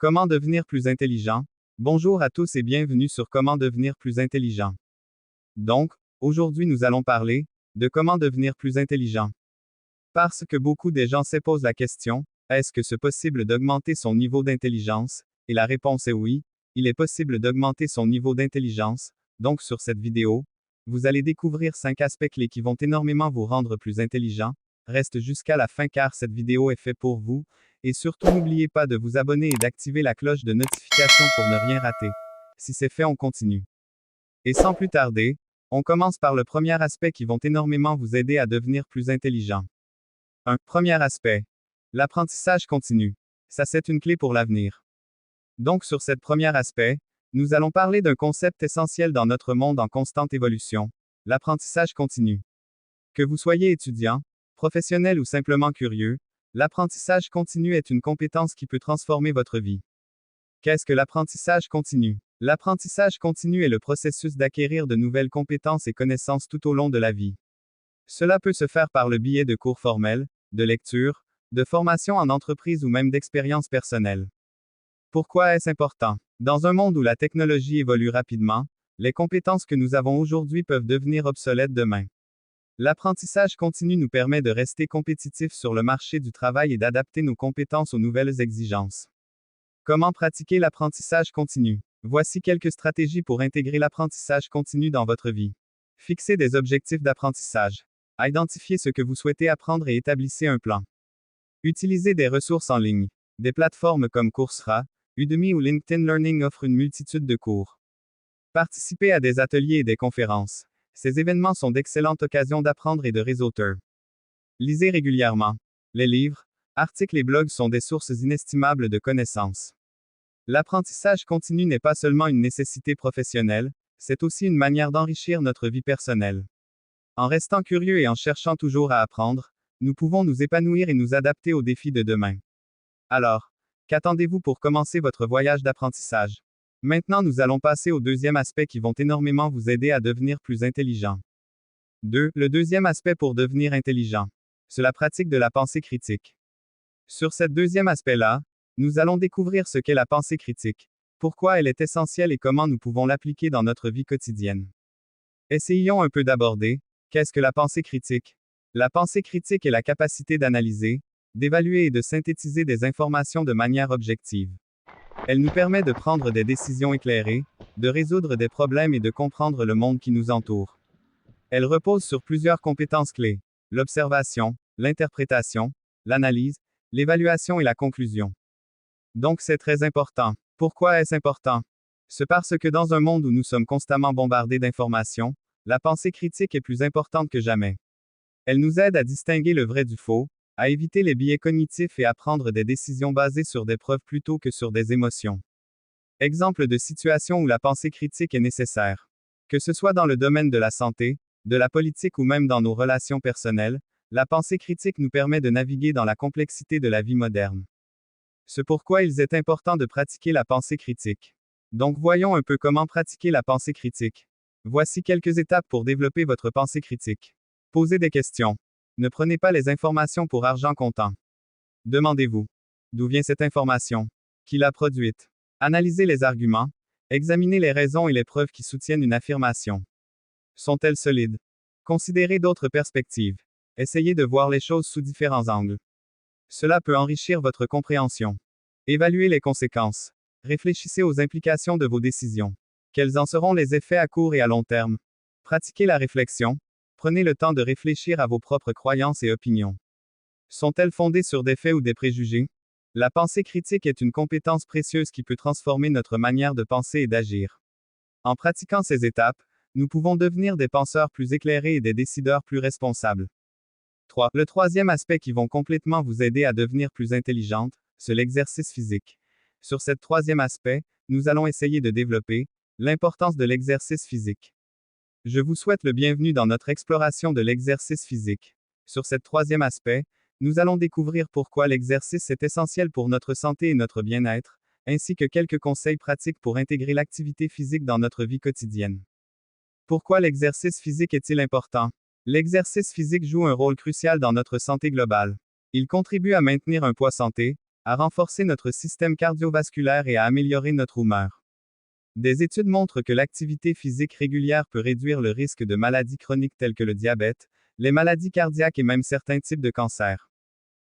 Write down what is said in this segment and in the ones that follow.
Comment devenir plus intelligent? Bonjour à tous et bienvenue sur Comment devenir plus intelligent. Donc, aujourd'hui nous allons parler de comment devenir plus intelligent. Parce que beaucoup de gens se posent la question, est-ce que c'est possible d'augmenter son niveau d'intelligence? Et la réponse est oui, il est possible d'augmenter son niveau d'intelligence. Donc sur cette vidéo, vous allez découvrir 5 aspects clés qui vont énormément vous rendre plus intelligent. Reste jusqu'à la fin car cette vidéo est faite pour vous. Et surtout n'oubliez pas de vous abonner et d'activer la cloche de notification pour ne rien rater. Si c'est fait, on continue. Et sans plus tarder, on commence par le premier aspect qui vont énormément vous aider à devenir plus intelligent. Premier aspect. L'apprentissage continu. Ça c'est une clé pour l'avenir. Donc sur cet premier aspect, nous allons parler d'un concept essentiel dans notre monde en constante évolution, l'apprentissage continu. Que vous soyez étudiant, professionnel ou simplement curieux, l'apprentissage continu est une compétence qui peut transformer votre vie. Qu'est-ce que l'apprentissage continu? L'apprentissage continu est le processus d'acquérir de nouvelles compétences et connaissances tout au long de la vie. Cela peut se faire par le biais de cours formels, de lectures, de formations en entreprise ou même d'expériences personnelles. Pourquoi est-ce important? Dans un monde où la technologie évolue rapidement, les compétences que nous avons aujourd'hui peuvent devenir obsolètes demain. L'apprentissage continu nous permet de rester compétitifs sur le marché du travail et d'adapter nos compétences aux nouvelles exigences. Comment pratiquer l'apprentissage continu? Voici quelques stratégies pour intégrer l'apprentissage continu dans votre vie. Fixez des objectifs d'apprentissage. Identifiez ce que vous souhaitez apprendre et établissez un plan. Utilisez des ressources en ligne. Des plateformes comme Coursera, Udemy ou LinkedIn Learning offrent une multitude de cours. Participez à des ateliers et des conférences. Ces événements sont d'excellentes occasions d'apprendre et de réseauter. Lisez régulièrement. Les livres, articles et blogs sont des sources inestimables de connaissances. L'apprentissage continu n'est pas seulement une nécessité professionnelle, c'est aussi une manière d'enrichir notre vie personnelle. En restant curieux et en cherchant toujours à apprendre, nous pouvons nous épanouir et nous adapter aux défis de demain. Alors, qu'attendez-vous pour commencer votre voyage d'apprentissage? Maintenant nous allons passer au deuxième aspect qui vont énormément vous aider à devenir plus intelligent. 2. Le deuxième aspect pour devenir intelligent. C'est la pratique de la pensée critique. Sur cet deuxième aspect-là, nous allons découvrir ce qu'est la pensée critique, pourquoi elle est essentielle et comment nous pouvons l'appliquer dans notre vie quotidienne. Essayons un peu d'aborder, qu'est-ce que la pensée critique? La pensée critique est la capacité d'analyser, d'évaluer et de synthétiser des informations de manière objective. Elle nous permet de prendre des décisions éclairées, de résoudre des problèmes et de comprendre le monde qui nous entoure. Elle repose sur plusieurs compétences clés: l'observation, l'interprétation, l'analyse, l'évaluation et la conclusion. Donc c'est très important. Pourquoi est-ce important? C'est parce que dans un monde où nous sommes constamment bombardés d'informations, la pensée critique est plus importante que jamais. Elle nous aide à distinguer le vrai du faux, à éviter les biais cognitifs et à prendre des décisions basées sur des preuves plutôt que sur des émotions. Exemple de situation où la pensée critique est nécessaire. Que ce soit dans le domaine de la santé, de la politique ou même dans nos relations personnelles, la pensée critique nous permet de naviguer dans la complexité de la vie moderne. C'est pourquoi il est important de pratiquer la pensée critique. Donc voyons un peu comment pratiquer la pensée critique. Voici quelques étapes pour développer votre pensée critique. Posez des questions. Ne prenez pas les informations pour argent comptant. Demandez-vous. D'où vient cette information? Qui l'a produite? Analysez les arguments. Examinez les raisons et les preuves qui soutiennent une affirmation. Sont-elles solides? Considérez d'autres perspectives. Essayez de voir les choses sous différents angles. Cela peut enrichir votre compréhension. Évaluez les conséquences. Réfléchissez aux implications de vos décisions. Quels en seront les effets à court et à long terme? Pratiquez la réflexion. Prenez le temps de réfléchir à vos propres croyances et opinions. Sont-elles fondées sur des faits ou des préjugés? La pensée critique est une compétence précieuse qui peut transformer notre manière de penser et d'agir. En pratiquant ces étapes, nous pouvons devenir des penseurs plus éclairés et des décideurs plus responsables. 3. Le troisième aspect qui vont complètement vous aider à devenir plus intelligente, c'est l'exercice physique. Sur cet troisième aspect, nous allons essayer de développer l'importance de l'exercice physique. Je vous souhaite le bienvenu dans notre exploration de l'exercice physique. Sur cet troisième aspect, nous allons découvrir pourquoi l'exercice est essentiel pour notre santé et notre bien-être, ainsi que quelques conseils pratiques pour intégrer l'activité physique dans notre vie quotidienne. Pourquoi l'exercice physique est-il important? L'exercice physique joue un rôle crucial dans notre santé globale. Il contribue à maintenir un poids santé, à renforcer notre système cardiovasculaire et à améliorer notre humeur. Des études montrent que l'activité physique régulière peut réduire le risque de maladies chroniques telles que le diabète, les maladies cardiaques et même certains types de cancers.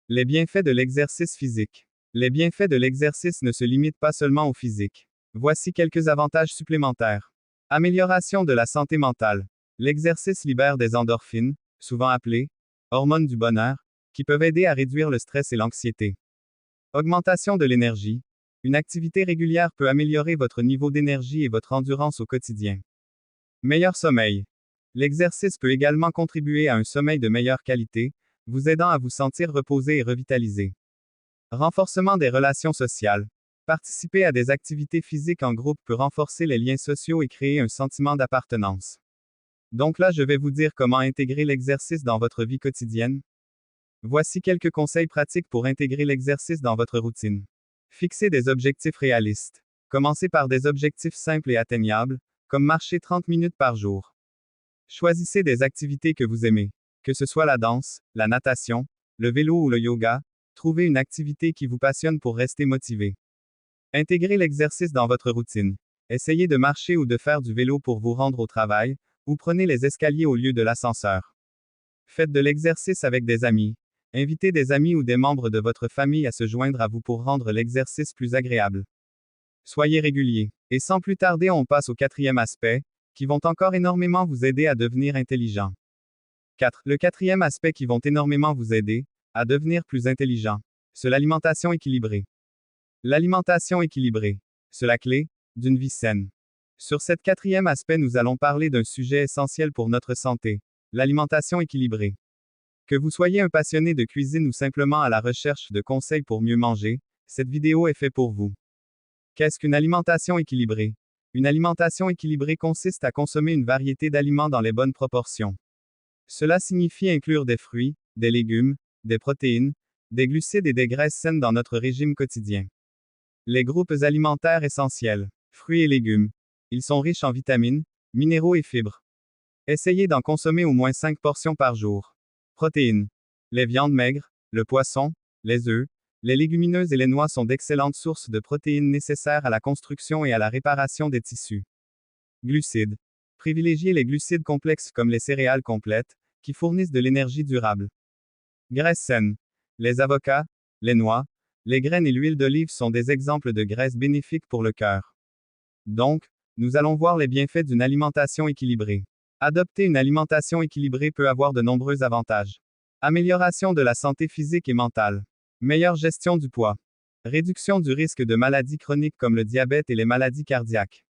Les bienfaits de l'exercice physique. Les bienfaits de l'exercice ne se limitent pas seulement au physique. Voici quelques avantages supplémentaires. Amélioration de la santé mentale. L'exercice libère des endorphines, souvent appelées hormones du bonheur, qui peuvent aider à réduire le stress et l'anxiété. Augmentation de l'énergie. Une activité régulière peut améliorer votre niveau d'énergie et votre endurance au quotidien. Meilleur sommeil. L'exercice peut également contribuer à un sommeil de meilleure qualité, vous aidant à vous sentir reposé et revitalisé. Renforcement des relations sociales. Participer à des activités physiques en groupe peut renforcer les liens sociaux et créer un sentiment d'appartenance. Donc là, je vais vous dire comment intégrer l'exercice dans votre vie quotidienne. Voici quelques conseils pratiques pour intégrer l'exercice dans votre routine. Fixez des objectifs réalistes. Commencez par des objectifs simples et atteignables, comme marcher 30 minutes par jour. Choisissez des activités que vous aimez. Que ce soit la danse, la natation, le vélo ou le yoga, trouvez une activité qui vous passionne pour rester motivé. Intégrez l'exercice dans votre routine. Essayez de marcher ou de faire du vélo pour vous rendre au travail, ou prenez les escaliers au lieu de l'ascenseur. Faites de l'exercice avec des amis. Invitez des amis ou des membres de votre famille à se joindre à vous pour rendre l'exercice plus agréable. Soyez régulier. Et sans plus tarder, on passe au quatrième aspect, qui vont encore énormément vous aider à devenir intelligent. 4. Le quatrième aspect qui vont énormément vous aider à devenir plus intelligent. C'est l'alimentation équilibrée. L'alimentation équilibrée. C'est la clé d'une vie saine. Sur cet quatrième aspect, nous allons parler d'un sujet essentiel pour notre santé, l'alimentation équilibrée. Que vous soyez un passionné de cuisine ou simplement à la recherche de conseils pour mieux manger, cette vidéo est faite pour vous. Qu'est-ce qu'une alimentation équilibrée? Une alimentation équilibrée consiste à consommer une variété d'aliments dans les bonnes proportions. Cela signifie inclure des fruits, des légumes, des protéines, des glucides et des graisses saines dans notre régime quotidien. Les groupes alimentaires essentiels. Fruits et légumes. Ils sont riches en vitamines, minéraux et fibres. Essayez d'en consommer au moins 5 portions par jour. Protéines. Les viandes maigres, le poisson, les œufs, les légumineuses et les noix sont d'excellentes sources de protéines nécessaires à la construction et à la réparation des tissus. Glucides. Privilégiez les glucides complexes comme les céréales complètes, qui fournissent de l'énergie durable. Graisses saines. Les avocats, les noix, les graines et l'huile d'olive sont des exemples de graisses bénéfiques pour le cœur. Donc, nous allons voir les bienfaits d'une alimentation équilibrée. Adopter une alimentation équilibrée peut avoir de nombreux avantages. Amélioration de la santé physique et mentale. Meilleure gestion du poids. Réduction du risque de maladies chroniques comme le diabète et les maladies cardiaques.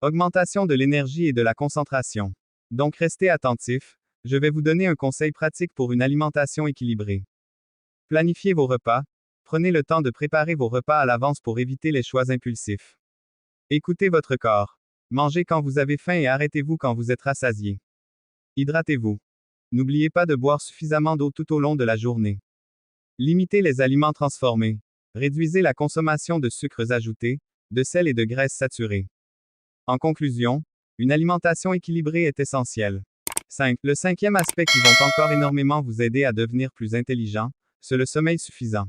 Augmentation de l'énergie et de la concentration. Donc restez attentifs, je vais vous donner un conseil pratique pour une alimentation équilibrée. Planifiez vos repas. Prenez le temps de préparer vos repas à l'avance pour éviter les choix impulsifs. Écoutez votre corps. Mangez quand vous avez faim et arrêtez-vous quand vous êtes rassasié. Hydratez-vous. N'oubliez pas de boire suffisamment d'eau tout au long de la journée. Limitez les aliments transformés. Réduisez la consommation de sucres ajoutés, de sel et de graisses saturées. En conclusion, une alimentation équilibrée est essentielle. 5. Le cinquième aspect qui va encore énormément vous aider à devenir plus intelligent, c'est le sommeil suffisant.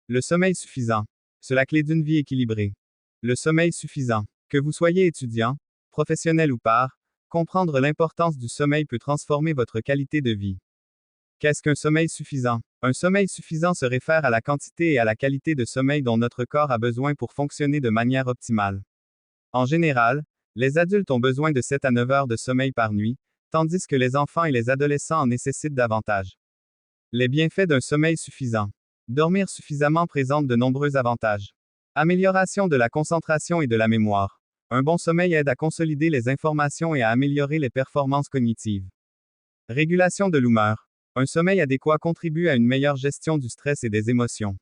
Le sommeil suffisant. C'est la clé d'une vie équilibrée. Le sommeil suffisant. Que vous soyez étudiant, professionnel ou pas, comprendre l'importance du sommeil peut transformer votre qualité de vie. Qu'est-ce qu'un sommeil suffisant? Un sommeil suffisant se réfère à la quantité et à la qualité de sommeil dont notre corps a besoin pour fonctionner de manière optimale. En général, les adultes ont besoin de 7 à 9 heures de sommeil par nuit, tandis que les enfants et les adolescents en nécessitent davantage. Les bienfaits d'un sommeil suffisant. Dormir suffisamment présente de nombreux avantages. Amélioration de la concentration et de la mémoire. Un bon sommeil aide à consolider les informations et à améliorer les performances cognitives. Régulation de l'humeur. Un sommeil adéquat contribue à une meilleure gestion du stress et des émotions.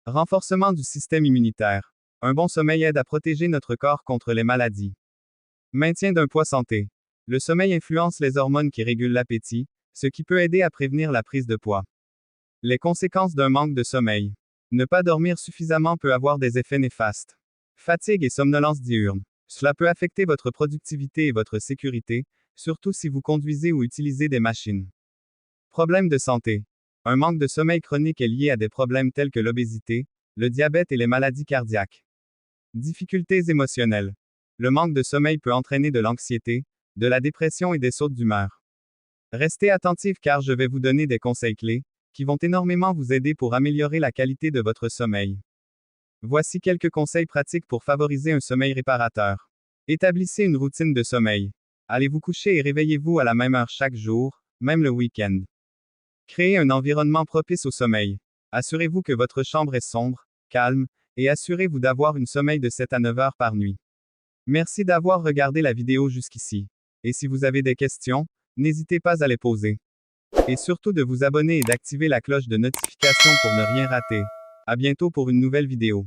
Renforcement du système immunitaire. Un bon sommeil aide à protéger notre corps contre les maladies. Maintien d'un poids santé. Le sommeil influence les hormones qui régulent l'appétit, ce qui peut aider à prévenir la prise de poids. Les conséquences d'un manque de sommeil. Ne pas dormir suffisamment peut avoir des effets néfastes. Fatigue et somnolence diurne. Cela peut affecter votre productivité et votre sécurité, surtout si vous conduisez ou utilisez des machines. Problèmes de santé. Un manque de sommeil chronique est lié à des problèmes tels que l'obésité, le diabète et les maladies cardiaques. Difficultés émotionnelles. Le manque de sommeil peut entraîner de l'anxiété, de la dépression et des sautes d'humeur. Restez attentifs car je vais vous donner des conseils clés, qui vont énormément vous aider pour améliorer la qualité de votre sommeil. Voici quelques conseils pratiques pour favoriser un sommeil réparateur. Établissez une routine de sommeil. Allez vous coucher et réveillez-vous à la même heure chaque jour, même le week-end. Créez un environnement propice au sommeil. Assurez-vous que votre chambre est sombre, calme, et assurez-vous d'avoir un sommeil de 7 à 9 heures par nuit. Merci d'avoir regardé la vidéo jusqu'ici. Et si vous avez des questions, n'hésitez pas à les poser. Et surtout de vous abonner et d'activer la cloche de notification pour ne rien rater. À bientôt pour une nouvelle vidéo.